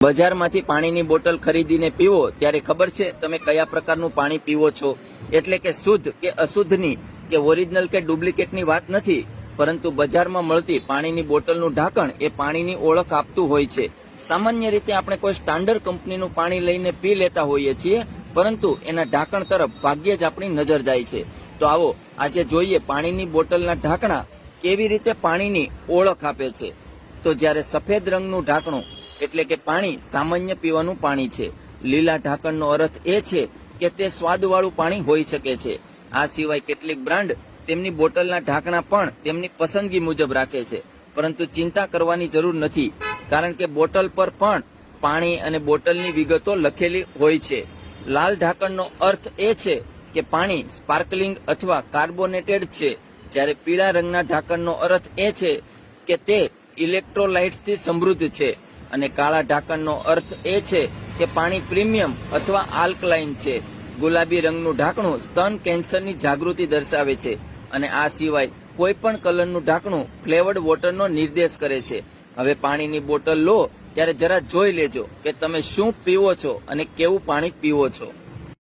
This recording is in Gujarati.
બજારમાંથી પાણીની બોટલ ખરીદીને પીવો ત્યારે ખબર છે તમે કયા પ્રકારનું પાણી પીવો છો? એટલે કે શુદ્ધ કે અશુદ્ધની કે ઓરિજિનલ કે ડુપ્લિકેટની વાત નથી, પરંતુ બજારમાં મળતી પાણીની બોટલનું ઢાંકણ એ પાણીની ઓળખ આપતું હોય છે. સામાન્ય રીતે આપણે કોઈ સ્ટાન્ડર્ડ કંપનીનું પાણી લઈને પી લેતા હોઈએ છીએ, પરંતુ એના ઢાંકણ તરફ ભાગ્યે જ આપણી નજર જાય છે. તો આવો આજે જોઈએ પાણીની બોટલના ઢાંકણા કેવી રીતે પાણીની ઓળખ આપે છે. તો જ્યારે સફેદ રંગનું ઢાંકણું એટલે કે પાણી સામાન્ય પીવાનું પાણી છે. લીલા ઢાંકણનો અર્થ એ છે કે તે સ્વાદવાળું પાણી હોઈ શકે છે. આ સિવાય કેટલીક બ્રાન્ડ તેમની બોટલના ઢાંકણા પણ તેમની પસંદગી મુજબ રાખે છે, પરંતુ ચિંતા કરવાની જરૂર નથી, કારણ કે બોટલ પર પણ પાણી અને બોટલની વિગતો લખેલી હોય છે. લાલ ઢાંકણનો અર્થ એ છે કે પાણી સ્પાર્કલિંગ અથવા કાર્બોનેટેડ છે, જ્યારે પીળા રંગના ઢાંકણનો અર્થ એ છે કે તે ઇલેક્ટ્રોલાઇટ્સથી સમૃદ્ધ છે, અને કાળા ઢાંકણનો અર્થ એ છે કે પાણી પ્રીમિયમ અથવા આલ્કલાઇન છે. ગુલાબી રંગનું ઢાંકણું સ્તન કેન્સરની જાગૃતિ દર્શાવે છે, અને આ સિવાય કોઈ પણ કલરનું ઢાંકણું ફ્લેવર્ડ વોટરનો નિર્દેશ કરે છે. હવે પાણીની બોટલ લો ત્યારે જરા જોઈ લેજો કે તમે શું પીવો છો અને કેવું પાણી પીવો છો.